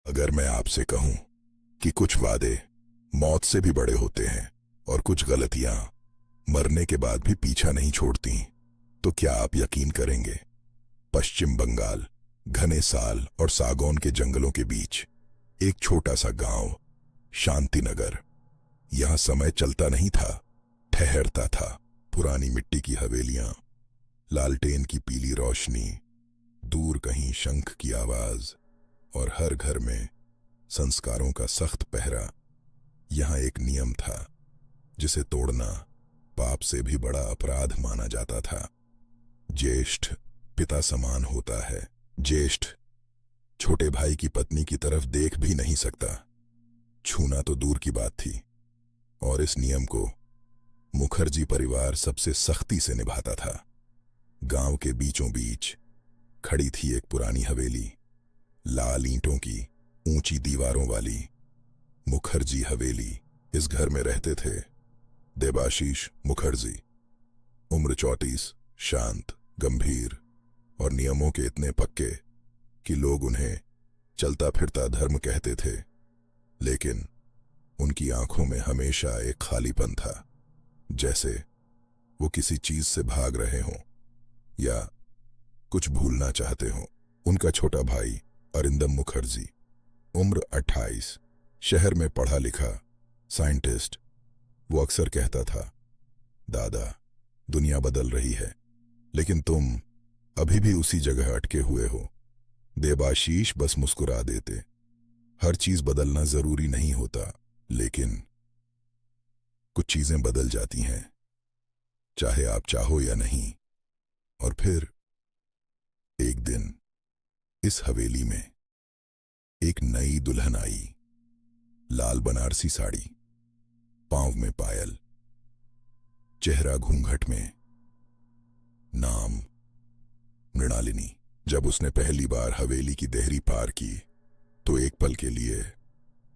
अगर मैं आपसे कहूं कि कुछ वादे मौत से भी बड़े होते हैं और कुछ गलतियां मरने के बाद भी पीछा नहीं छोड़ती, तो क्या आप यकीन करेंगे? पश्चिम बंगाल, घने साल और सागौन के जंगलों के बीच एक छोटा सा गांव, शांतिनगर। यहां समय चलता नहीं था, ठहरता था। पुरानी मिट्टी की हवेलियां, लालटेन की पीली रोशनी, दूर कहीं शंख की आवाज और हर घर में संस्कारों का सख्त पहरा। यहां एक नियम था जिसे तोड़ना पाप से भी बड़ा अपराध माना जाता था। ज्येष्ठ पिता समान होता है। ज्येष्ठ छोटे भाई की पत्नी की तरफ देख भी नहीं सकता, छूना तो दूर की बात थी। और इस नियम को मुखर्जी परिवार सबसे सख्ती से निभाता था। गांव के बीचों बीच खड़ी थी एक पुरानी हवेली, लाल ईंटों की ऊंची दीवारों वाली। मुखर्जी हवेली। इस घर में रहते थे देबाशीष मुखर्जी। उम्र 34, शांत, गंभीर और नियमों के इतने पक्के कि लोग उन्हें चलता फिरता धर्म कहते थे। लेकिन उनकी आंखों में हमेशा एक खालीपन था, जैसे वो किसी चीज से भाग रहे हों या कुछ भूलना चाहते हों। उनका छोटा भाई अरिंदम मुखर्जी, उम्र 28, शहर में पढ़ा लिखा साइंटिस्ट। वो अक्सर कहता था, दादा, दुनिया बदल रही है, लेकिन तुम अभी भी उसी जगह अटके हुए हो। देबाशीष बस मुस्कुरा देते। हर चीज बदलना जरूरी नहीं होता, लेकिन कुछ चीजें बदल जाती हैं, चाहे आप चाहो या नहीं। और फिर एक दिन इस हवेली में एक नई दुल्हन आई। लाल बनारसी साड़ी, पांव में पायल, चेहरा घूंघट में। नाम मृणालिनी। जब उसने पहली बार हवेली की देहरी पार की तो एक पल के लिए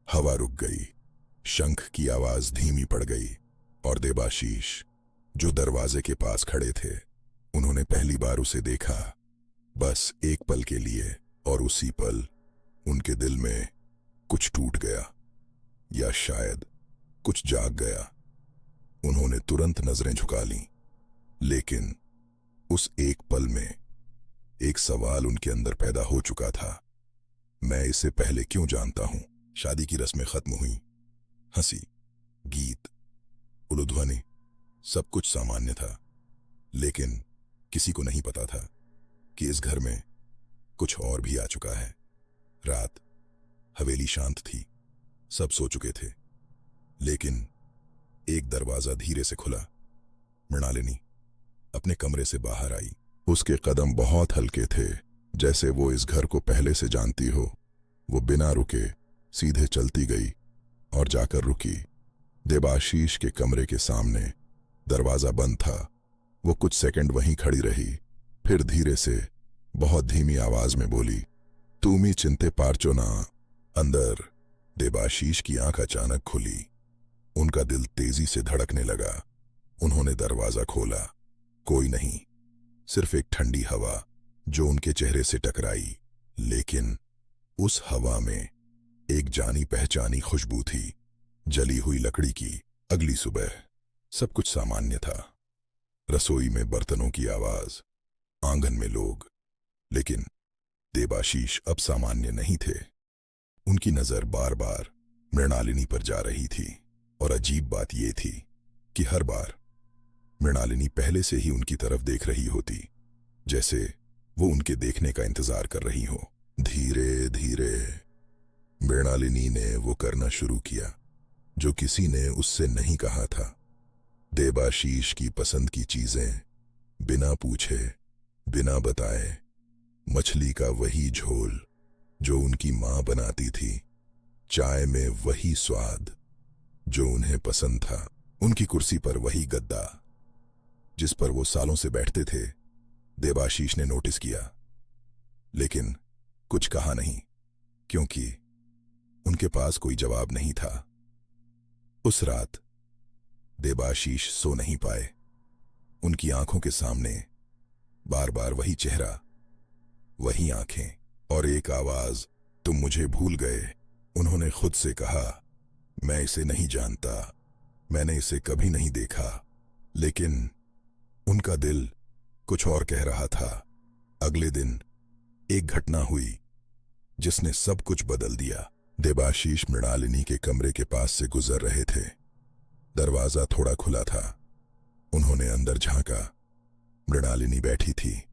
हवा रुक गई, शंख की आवाज धीमी पड़ गई और देबाशीष, जो दरवाजे के पास खड़े थे, उन्होंने पहली बार उसे देखा, बस एक पल के लिए। और उसी पल उनके दिल में कुछ टूट गया, या शायद कुछ जाग गया। उन्होंने तुरंत नजरें झुका लीं, लेकिन उस एक पल में एक सवाल उनके अंदर पैदा हो चुका था। मैं इसे पहले क्यों जानता हूं? शादी की रस्में खत्म हुई, हंसी, गीत, उलूध्वनि, सब कुछ सामान्य था। लेकिन किसी को नहीं पता था कि इस घर में कुछ और भी आ चुका है। रात, हवेली शांत थी, सब सो चुके थे, लेकिन एक दरवाजा धीरे से खुला। मृणालिनी अपने कमरे से बाहर आई। उसके कदम बहुत हल्के थे, जैसे वो इस घर को पहले से जानती हो। वो बिना रुके सीधे चलती गई और जाकर रुकी देबाशीष के कमरे के सामने। दरवाजा बंद था। वो कुछ सेकंड वहीं खड़ी रही, फिर धीरे से बहुत धीमी आवाज में बोली, तुमी चिंते पारचो ना। अंदर देबाशीष की आंख अचानक खुली। उनका दिल तेजी से धड़कने लगा। उन्होंने दरवाजा खोला। कोई नहीं, सिर्फ एक ठंडी हवा जो उनके चेहरे से टकराई। लेकिन उस हवा में एक जानी पहचानी खुशबू थी, जली हुई लकड़ी की। अगली सुबह सब कुछ सामान्य था। रसोई में बर्तनों की आवाज, आंगन में लोग, लेकिन देबाशीष अब सामान्य नहीं थे। उनकी नजर बार बार मृणालिनी पर जा रही थी, और अजीब बात यह थी कि हर बार मृणालिनी पहले से ही उनकी तरफ देख रही होती, जैसे वो उनके देखने का इंतजार कर रही हो। धीरे धीरे मृणालिनी ने वो करना शुरू किया जो किसी ने उससे नहीं कहा था। देबाशीष की पसंद की चीजें बिना पूछे, बिना बताए। मछली का वही झोल जो उनकी मां बनाती थी, चाय में वही स्वाद जो उन्हें पसंद था। उनकी कुर्सी पर वही गद्दा जिस पर वो सालों से बैठते थे। देबाशीष ने नोटिस किया, लेकिन कुछ कहा नहीं, क्योंकि उनके पास कोई जवाब नहीं था। उस रात देबाशीष सो नहीं पाए। उनकी आंखों के सामने बार बार वही चेहरा, वही आंखें और एक आवाज तुम मुझे भूल गए, उन्होंने खुद से कहा। मैं इसे नहीं जानता, मैंने इसे कभी नहीं देखा। लेकिन उनका दिल कुछ और कह रहा था। अगले दिन एक घटना हुई जिसने सब कुछ बदल दिया। देबाशीष मृणालिनी के कमरे के पास से गुजर रहे थे। दरवाजा थोड़ा खुला था। उन्होंने अंदर झांका। मृणालिनी बैठी थी।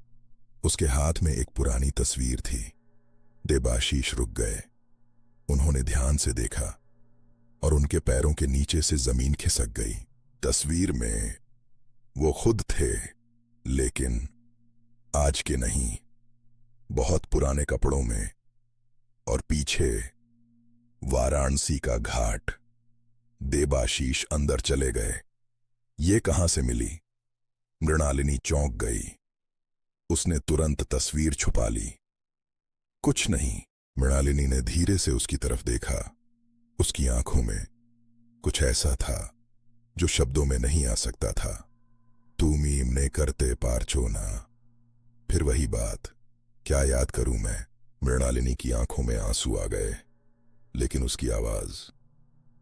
उसके हाथ में एक पुरानी तस्वीर थी। देबाशीष रुक गए। उन्होंने ध्यान से देखा और उनके पैरों के नीचे से जमीन खिसक गई। तस्वीर में वो खुद थे, लेकिन आज के नहीं, बहुत पुराने कपड़ों में, और पीछे वाराणसी का घाट। देबाशीष अंदर चले गए। ये कहां से मिली? मृणालिनी चौंक गई। उसने तुरंत तस्वीर छुपा ली। कुछ नहीं। मृणालिनी ने धीरे से उसकी तरफ देखा। उसकी आंखों में कुछ ऐसा था जो शब्दों में नहीं आ सकता था। तू मीम ने करते पारचोना। फिर वही बात, क्या याद करूं मैं? मृणालिनी की आंखों में आंसू आ गए, लेकिन उसकी आवाज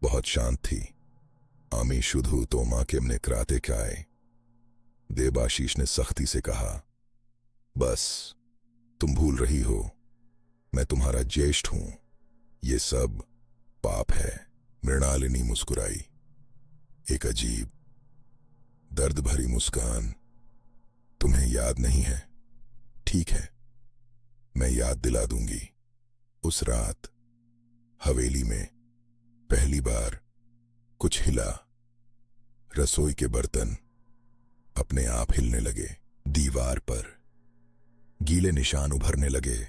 बहुत शांत थी। आमी शुद्धू तो मां के मने कराते काय। देबाशीष ने सख्ती से कहा, बस तुम भूल रही हो, मैं तुम्हारा ज्येष्ठ हूं। ये सब पाप है। मृणालिनी मुस्कुराई, एक अजीब दर्द भरी मुस्कान। तुम्हें याद नहीं है? ठीक है, मैं याद दिला दूंगी। उस रात हवेली में पहली बार कुछ हिला। रसोई के बर्तन अपने आप हिलने लगे। दीवार पर गीले निशान उभरने लगे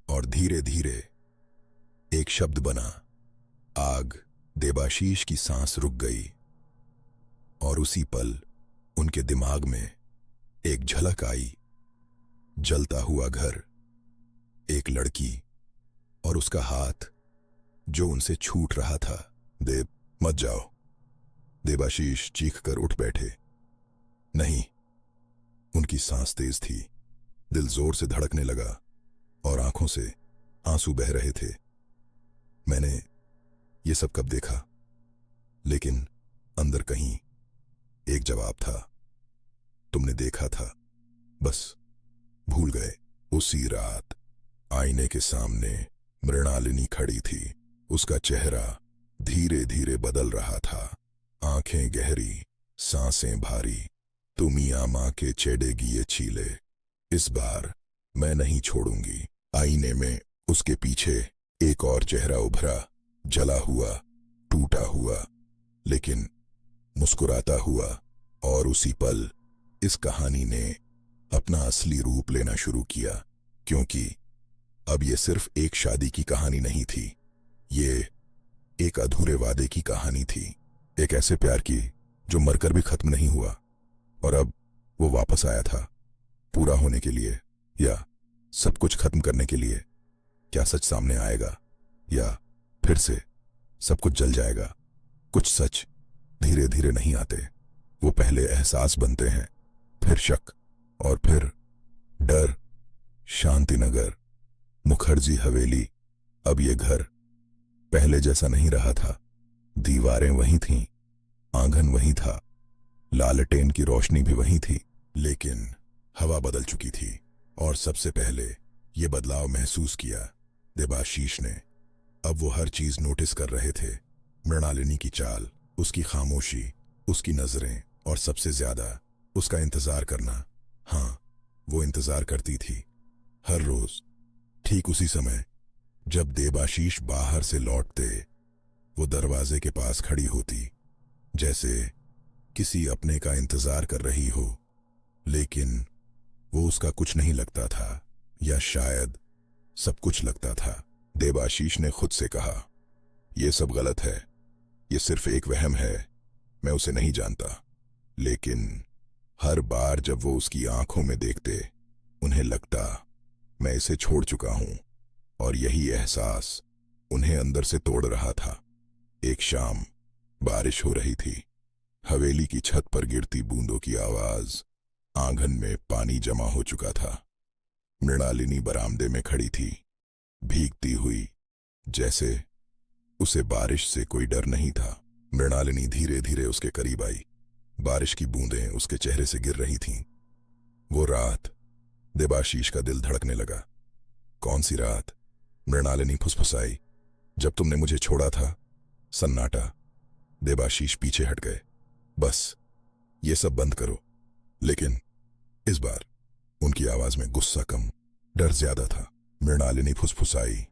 और धीरे धीरे एक शब्द बना, आग। देबाशीष की सांस रुक गई और उसी पल उनके दिमाग में एक झलक आई। जलता हुआ घर, एक लड़की और उसका हाथ जो उनसे छूट रहा था। देव, मत जाओ। देबाशीष चीखकर उठ बैठे। नहीं। उनकी सांस तेज थी, दिल जोर से धड़कने लगा और आंखों से आंसू बह रहे थे। मैंने ये सब कब देखा? लेकिन अंदर कहीं एक जवाब था। तुमने देखा था, बस भूल गए। उसी रात आईने के सामने मृणालिनी खड़ी थी। उसका चेहरा धीरे धीरे बदल रहा था। आंखें गहरी, सांसें भारी। तुमिया मां के चेडेगी ये छीले, इस बार मैं नहीं छोड़ूंगी। आईने में उसके पीछे एक और चेहरा उभरा, जला हुआ, टूटा हुआ, लेकिन मुस्कुराता हुआ। और उसी पल इस कहानी ने अपना असली रूप लेना शुरू किया, क्योंकि अब ये सिर्फ एक शादी की कहानी नहीं थी। ये एक अधूरे वादे की कहानी थी। एक ऐसे प्यार की जो मरकर भी खत्म नहीं हुआ, और अब वो वापस आया था, पूरा होने के लिए या सब कुछ खत्म करने के लिए। क्या सच सामने आएगा या फिर से सब कुछ जल जाएगा? कुछ सच धीरे धीरे नहीं आते। वो पहले एहसास बनते हैं, फिर शक, और फिर डर। शांतिनगर, मुखर्जी हवेली। अब ये घर पहले जैसा नहीं रहा था। दीवारें वही थीं, आंगन वही था, लालटेन की रोशनी भी वही थी, लेकिन हवा बदल चुकी थी। और सबसे पहले ये बदलाव महसूस किया देबाशीष ने। अब वो हर चीज नोटिस कर रहे थे। मृणालिनी की चाल, उसकी खामोशी, उसकी नजरें, और सबसे ज्यादा उसका इंतजार करना। हाँ, वो इंतजार करती थी हर रोज, ठीक उसी समय जब देबाशीष बाहर से लौटते। वो दरवाजे के पास खड़ी होती, जैसे किसी अपने का इंतजार कर रही हो, लेकिन वो उसका कुछ नहीं लगता था, या शायद सब कुछ लगता था। देबाशीष ने खुद से कहा, यह सब गलत है, ये सिर्फ एक वहम है, मैं उसे नहीं जानता। लेकिन हर बार जब वो उसकी आंखों में देखते, उन्हें लगता मैं इसे छोड़ चुका हूं, और यही एहसास उन्हें अंदर से तोड़ रहा था। एक शाम बारिश हो रही थी। हवेली की छत पर गिरती बूंदों की आवाज, आंगन में पानी जमा हो चुका था। मृणालिनी बरामदे में खड़ी थी, भीगती हुई, जैसे उसे बारिश से कोई डर नहीं था। मृणालिनी धीरे धीरे उसके करीब आई। बारिश की बूंदें उसके चेहरे से गिर रही थीं। वो रात, देबाशीष का दिल धड़कने लगा। कौन सी रात? मृणालिनी फुसफुसाई। जब तुमने मुझे छोड़ा था। सन्नाटा। देबाशीष पीछे हट गए। बस ये सब बंद करो। लेकिन इस बार उनकी आवाज में गुस्सा कम, डर ज्यादा था। मृणालिनी फुसफुसाई।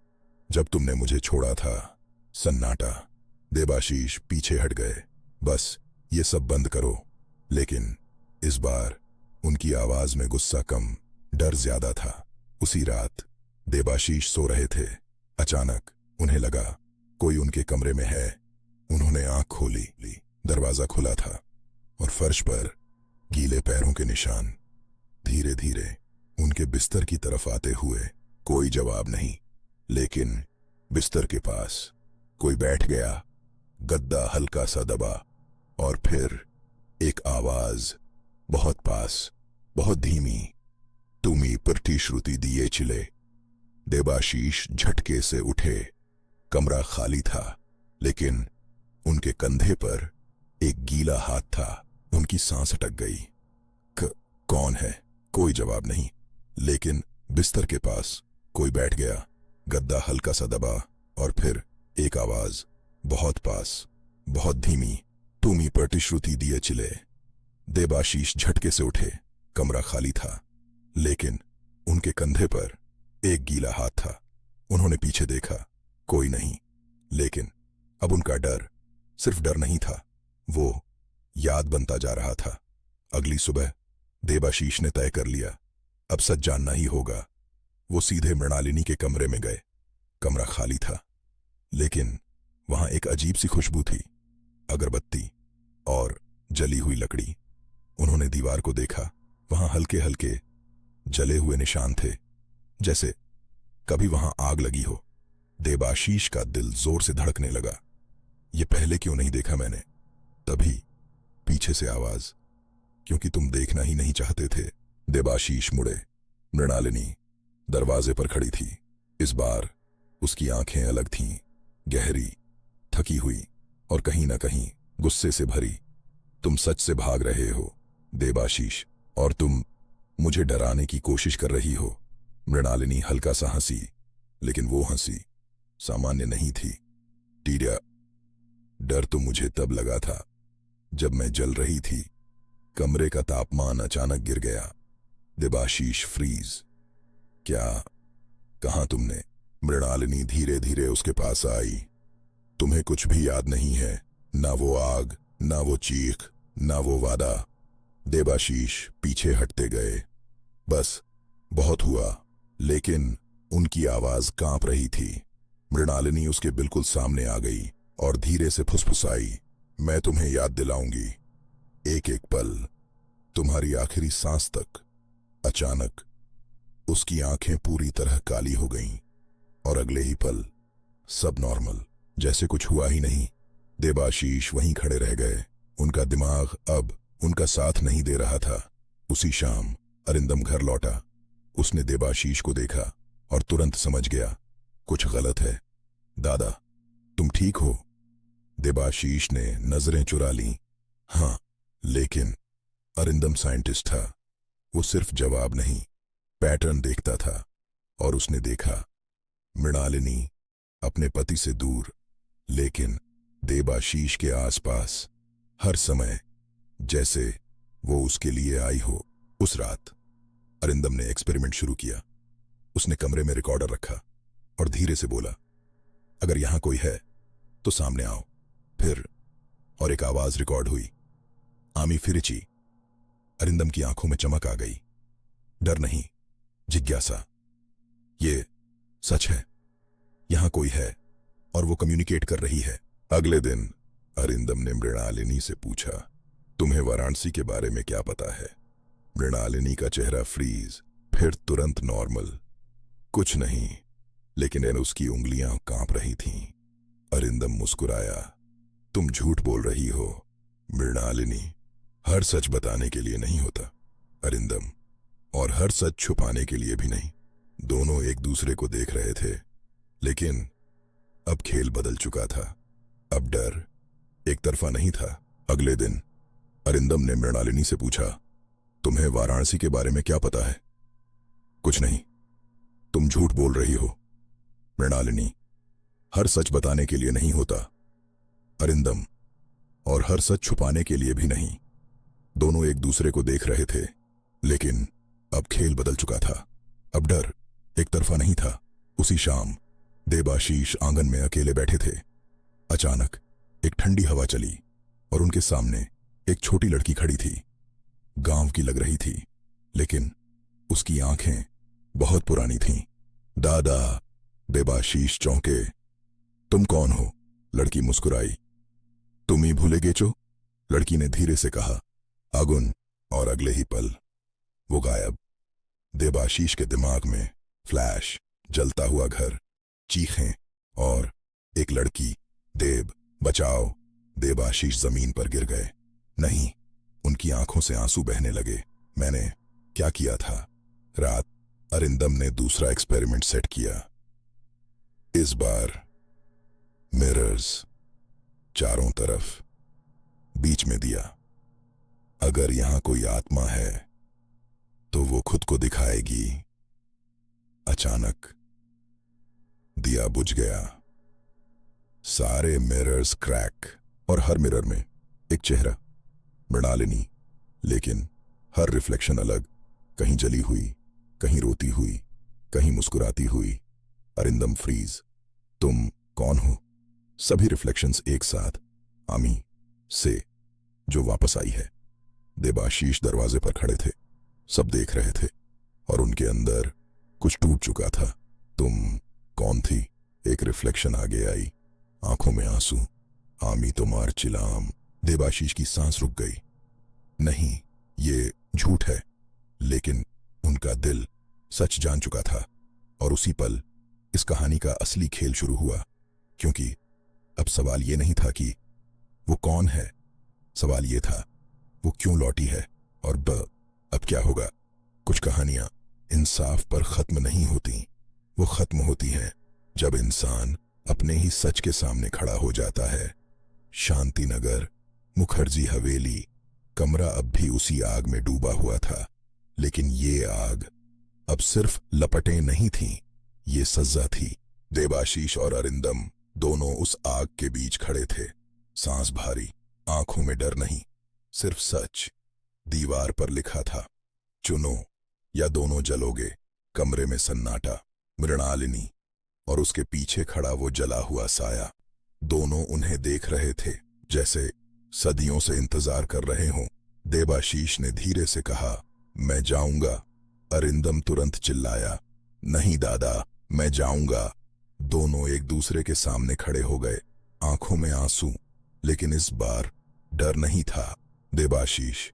जब तुमने मुझे छोड़ा था। सन्नाटा। देबाशीष पीछे हट गए। बस ये सब बंद करो। लेकिन इस बार उनकी आवाज में गुस्सा कम, डर ज्यादा था। उसी रात देबाशीष सो रहे थे। अचानक उन्हें लगा कोई उनके कमरे में है। उन्होंने आंख खोली। दरवाजा खुला था और फर्श पर गीले पैरों के निशान। धीरे धीरे उनके बिस्तर की तरफ आते हुए। कोई जवाब नहीं, लेकिन बिस्तर के पास कोई बैठ गया। गद्दा हल्का सा दबा और फिर एक आवाज, बहुत पास, बहुत धीमी। तुम्ही परठी श्रुति दिए चिले। देबाशीष झटके से उठे। कमरा खाली था, लेकिन उनके कंधे पर एक गीला हाथ था। उनकी सांस अटक गई। कौन है? कोई जवाब नहीं, लेकिन बिस्तर के पास कोई बैठ गया। गद्दा हल्का सा दबा और फिर एक आवाज, बहुत पास, बहुत धीमी। तुम्ही परठी श्रुति दिए चिले। देबाशीष झटके से उठे। कमरा खाली था, लेकिन उनके कंधे पर एक गीला हाथ था। उन्होंने पीछे देखा, कोई नहीं। लेकिन अब उनका डर सिर्फ डर नहीं था, वो याद बनता जा रहा था। अगली सुबह देबाशीष ने तय कर लिया, अब सच जानना ही होगा। वो सीधे मृणालिनी के कमरे में गए। कमरा खाली था, लेकिन वहां एक अजीब सी खुशबू थी, अगरबत्ती और जली हुई लकड़ी। उन्होंने दीवार को देखा। वहां हल्के हल्के जले हुए निशान थे, जैसे कभी वहां आग लगी हो। देबाशीष का दिल जोर से धड़कने लगा। ये पहले क्यों नहीं देखा मैंने? तभी पीछे से आवाज, क्योंकि तुम देखना ही नहीं चाहते थे। देबाशीष मुड़े। मृणालिनी दरवाजे पर खड़ी थी। इस बार उसकी आंखें अलग थीं, गहरी, थकी हुई और कहीं ना कहीं गुस्से से भरी। तुम सच से भाग रहे हो देबाशीष, और तुम मुझे डराने की कोशिश कर रही हो। मृणालिनी हल्का सा हंसी, लेकिन वो हंसी सामान्य नहीं थी। टीरिया, डर तो मुझे तब लगा था जब मैं जल रही थी। कमरे का तापमान अचानक गिर गया। देबाशीष फ्रीज। क्या कहा तुमने? मृणालिनी धीरे धीरे उसके पास आई। तुम्हें कुछ भी याद नहीं है, ना वो आग, ना वो चीख, ना वो वादा। देबाशीष पीछे हटते गए। बस बहुत हुआ, लेकिन उनकी आवाज कांप रही थी। मृणालिनी उसके बिल्कुल सामने आ गई और धीरे से फुसफुसाई, मैं तुम्हें याद दिलाऊंगी, एक एक पल, तुम्हारी आखिरी सांस तक। अचानक उसकी आंखें पूरी तरह काली हो गईं और अगले ही पल सब नॉर्मल, जैसे कुछ हुआ ही नहीं। देबाशीष वहीं खड़े रह गए। उनका दिमाग अब उनका साथ नहीं दे रहा था। उसी शाम अरिंदम घर लौटा। उसने देबाशीष को देखा और तुरंत समझ गया कुछ गलत है। दादा, तुम ठीक हो? देबाशीष ने नजरें चुरा लीं। हाँ, लेकिन अरिंदम साइंटिस्ट था। वो सिर्फ जवाब नहीं, पैटर्न देखता था। और उसने देखा मृणालिनी अपने पति से दूर, लेकिन देबाशीष के आसपास हर समय, जैसे वो उसके लिए आई हो। उस रात अरिंदम ने एक्सपेरिमेंट शुरू किया। उसने कमरे में रिकॉर्डर रखा और धीरे से बोला, अगर यहां कोई है तो सामने आओ। फिर और एक आवाज रिकॉर्ड हुई, आमी फिरिची। अरिंदम की आंखों में चमक आ गई। डर नहीं, जिज्ञासा। ये सच है, यहां कोई है और वो कम्युनिकेट कर रही है। अगले दिन अरिंदम ने मृणालिनी से पूछा, तुम्हें वाराणसी के बारे में क्या पता है? मृणालिनी का चेहरा फ्रीज, फिर तुरंत नॉर्मल। कुछ नहीं, लेकिन उसकी उंगलियां कांप रही थीं। अरिंदम मुस्कुराया, तुम झूठ बोल रही हो मृणालिनी। हर सच बताने के लिए नहीं होता अरिंदम, और हर सच छुपाने के लिए भी नहीं। दोनों एक दूसरे को देख रहे थे, लेकिन अब खेल बदल चुका था। अब डर एक तरफा नहीं था। अगले दिन अरिंदम ने मृणालिनी से पूछा, तुम्हें वाराणसी के बारे में क्या पता है? कुछ नहीं, तुम झूठ बोल रही हो। मृणालिनी, हर सच बताने के लिए नहीं होता। अरिंदम, और हर सच छुपाने के लिए भी नहीं। दोनों एक दूसरे को देख रहे थे, लेकिन अब खेल बदल चुका था। अब डर एक तरफा नहीं था। उसी शाम देबाशीष आंगन में अकेले बैठे थे। अचानक एक ठंडी हवा चली और उनके सामने एक छोटी लड़की खड़ी थी। गांव की लग रही थी, लेकिन उसकी आंखें बहुत पुरानी थीं। दादा! देबाशीष चौंके। तुम कौन हो? लड़की मुस्कुराई। तुम ही भूले गेचो? लड़की ने धीरे से कहा। आगुन, और अगले ही पल वो गायब। देबाशीष के दिमाग में फ्लैश, जलता हुआ घर, चीखें और एक लड़की, देब बचाओ। देबाशीष जमीन पर गिर गए। नहीं, उनकी आंखों से आंसू बहने लगे। मैंने क्या किया था? रात अरिंदम ने दूसरा एक्सपेरिमेंट सेट किया। इस बार मिरर्स चारों तरफ, बीच में दिया। अगर यहां कोई आत्मा है तो वो खुद को दिखाएगी। अचानक दिया बुझ गया। सारे मिरर्स क्रैक और हर मिरर में एक चेहरा, मृणालिनी, लेकिन हर रिफ्लेक्शन अलग। कहीं जली हुई, कहीं रोती हुई, कहीं मुस्कुराती हुई। अरिंदम फ्रीज। तुम कौन हो? सभी रिफ्लेक्शंस एक साथ। आमी से, जो वापस आई है। देबाशीष दरवाजे पर खड़े थे। सब देख रहे थे और उनके अंदर कुछ टूट चुका था। तुम कौन थी? एक रिफ्लेक्शन आगे आई, आंखों में आंसू। आमी तुम्हार चिलाम। देबाशीष की सांस रुक गई। नहीं, ये झूठ है। लेकिन उनका दिल सच जान चुका था। और उसी पल इस कहानी का असली खेल शुरू हुआ। क्योंकि अब सवाल ये नहीं था कि वो कौन है, सवाल ये था वो क्यों लौटी है। और अब क्या होगा? कुछ कहानियां इंसाफ पर खत्म नहीं होती। वो खत्म होती हैं जब इंसान अपने ही सच के सामने खड़ा हो जाता है। शांतिनगर, मुखर्जी हवेली, कमरा अब भी उसी आग में डूबा हुआ था। लेकिन ये आग अब सिर्फ लपटें नहीं थीं, ये सज्जा थी। देबाशीष और अरिंदम दोनों उस आग के बीच खड़े थे। सांस भारी, आंखों में डर नहीं, सिर्फ सच। दीवार पर लिखा था, चुनो या दोनों जलोगे। कमरे में सन्नाटा। मृणालिनी और उसके पीछे खड़ा वो जला हुआ साया। दोनों उन्हें देख रहे थे, जैसे सदियों से इंतजार कर रहे हों। देबाशीष ने धीरे से कहा, मैं जाऊंगा। अरिंदम तुरंत चिल्लाया, नहीं दादा, मैं जाऊंगा। दोनों एक दूसरे के सामने खड़े हो गए, आंखों में आंसू। लेकिन इस बार डर नहीं था। देबाशीष,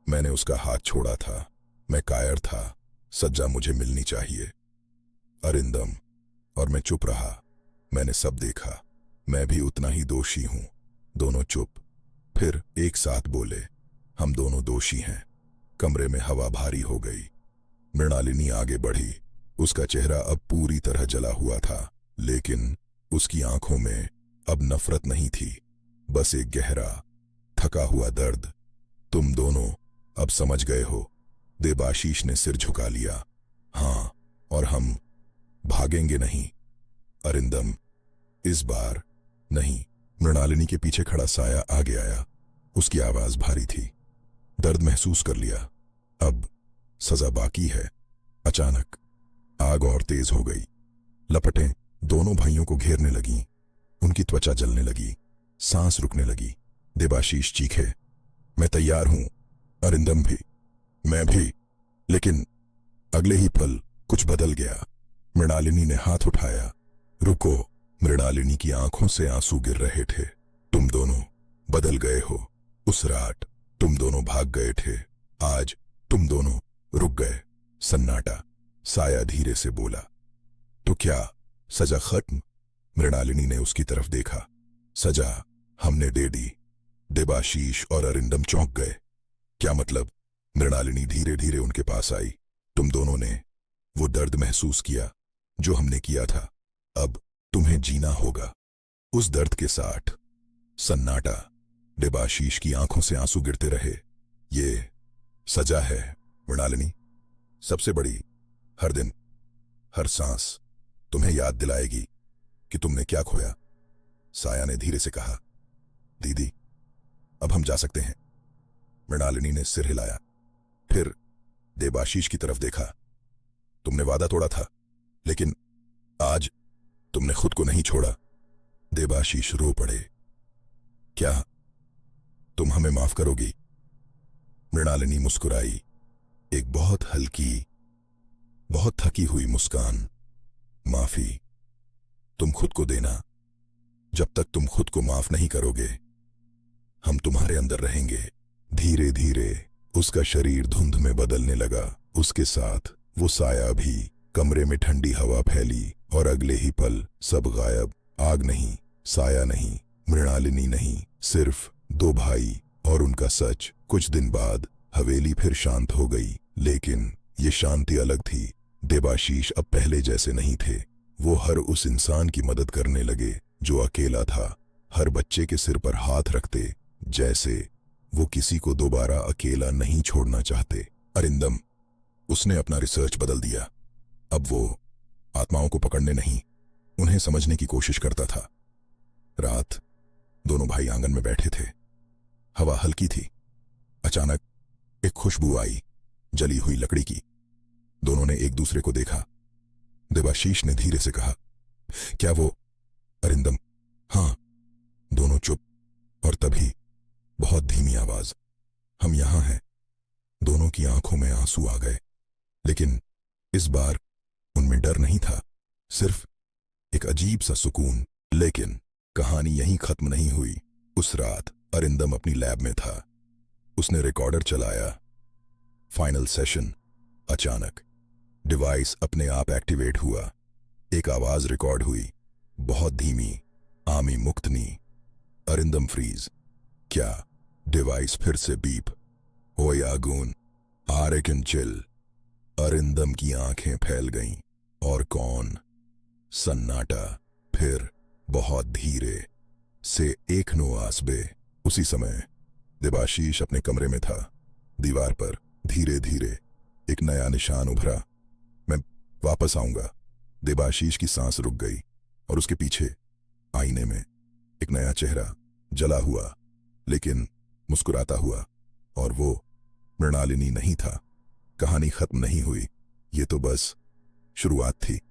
मैंने उसका हाथ छोड़ा था। मैं कायर था। सजा मुझे मिलनी चाहिए। अरिंदम, और मैं चुप रहा। मैंने सब देखा। मैं भी उतना ही दोषी हूं। दोनों चुप। फिर एक साथ बोले, हम दोनों दोषी हैं। कमरे में हवा भारी हो गई। मृणालिनी आगे बढ़ी। उसका चेहरा अब पूरी तरह जला हुआ था, लेकिन उसकी आंखों में अब नफरत नहीं थी, बस एक गहरा, थका हुआ दर्द। तुम दोनों अब समझ गए हो। देबाशीष ने सिर झुका लिया। हाँ, और हम भागेंगे नहीं। अरिंदम, इस बार नहीं। मृणालिनी के पीछे खड़ा साया आगे आया। उसकी आवाज भारी थी। दर्द महसूस कर लिया। अब सजा बाकी है। अचानक आग और तेज हो गई। लपटें दोनों भाइयों को घेरने लगीं। उनकी त्वचा जलने लगी, सांस रुकने लगी। देबाशीष चीखे, मैं तैयार हूं। अरिंदम भी, मैं भी। लेकिन अगले ही पल कुछ बदल गया। मृणालिनी ने हाथ उठाया। रुको। मृणालिनी की आंखों से आंसू गिर रहे थे। तुम दोनों बदल गए हो। उस रात तुम दोनों भाग गए थे, आज तुम दोनों रुक गए। सन्नाटा। साया धीरे से बोला, तो क्या सजा खत्म? मृणालिनी ने उसकी तरफ देखा। सजा हमने दे दी। देबाशीष और अरिंदम चौंक गए। क्या मतलब? मृणालिनी धीरे धीरे उनके पास आई। तुम दोनों ने वो दर्द महसूस किया जो हमने किया था। अब तुम्हें जीना होगा उस दर्द के साथ। सन्नाटा। देबाशीष की आंखों से आंसू गिरते रहे। ये सजा है मृणालिनी, सबसे बड़ी। हर दिन, हर सांस तुम्हें याद दिलाएगी कि तुमने क्या खोया। साया ने धीरे से कहा, दीदी अब हम जा सकते हैं। मृणालिनी ने सिर हिलाया, फिर देबाशीष की तरफ देखा। तुमने वादा तोड़ा था, लेकिन आज तुमने खुद को नहीं छोड़ा। देबाशीष रो पड़े। क्या तुम हमें माफ करोगी? मृणालिनी मुस्कुराई, एक बहुत हल्की, बहुत थकी हुई मुस्कान। माफी तुम खुद को देना। जब तक तुम खुद को माफ नहीं करोगे, हम तुम्हारे अंदर रहेंगे। धीरे धीरे उसका शरीर धुंध में बदलने लगा। उसके साथ वो साया भी। कमरे में ठंडी हवा फैली और अगले ही पल सब गायब। आग नहीं, साया नहीं, मृणालिनी नहीं, सिर्फ दो भाई और उनका सच। कुछ दिन बाद हवेली फिर शांत हो गई, लेकिन ये शांति अलग थी। देबाशीष अब पहले जैसे नहीं थे। वो हर उस इंसान की मदद करने लगे जो अकेला था। हर बच्चे के सिर पर हाथ रखते, जैसे वो किसी को दोबारा अकेला नहीं छोड़ना चाहते। अरिंदम, उसने अपना रिसर्च बदल दिया। अब वो आत्माओं को पकड़ने नहीं, उन्हें समझने की कोशिश करता था। रात दोनों भाई आंगन में बैठे थे। हवा हल्की थी। अचानक एक खुशबू आई, जली हुई लकड़ी की। दोनों ने एक दूसरे को देखा। देबाशीष ने धीरे से कहा, क्या वो? अरिंदम, हाँ। दोनों चुप। और तभी बहुत धीमी आवाज, हम यहां हैं। दोनों की आंखों में आंसू आ गए, लेकिन इस बार उनमें डर नहीं था, सिर्फ एक अजीब सा सुकून। लेकिन कहानी यहीं खत्म नहीं हुई। उस रात अरिंदम अपनी लैब में था। उसने रिकॉर्डर चलाया। Final session. अचानक डिवाइस अपने आप एक्टिवेट हुआ। एक आवाज रिकॉर्ड हुई, बहुत धीमी, आमी मुक्तनी। अरिंदम फ्रीज। क्या? डिवाइस फिर से बीप। ओए आगून, आरेकन चिल। अरिंदम की आंखें फैल गईं। और कौन? सन्नाटा। फिर बहुत धीरे से एक नो आसबे। उसी समय देबाशीष अपने कमरे में था। दीवार पर धीरे धीरे एक नया निशान उभरा। मैं वापस आऊंगा। देबाशीष की सांस रुक गई और उसके पीछे आईने में एक नया चेहरा, जला हुआ लेकिन मुस्कुराता हुआ। और वो मृणालिनी नहीं था। कहानी खत्म नहीं हुई, ये तो बस शुरुआत थी।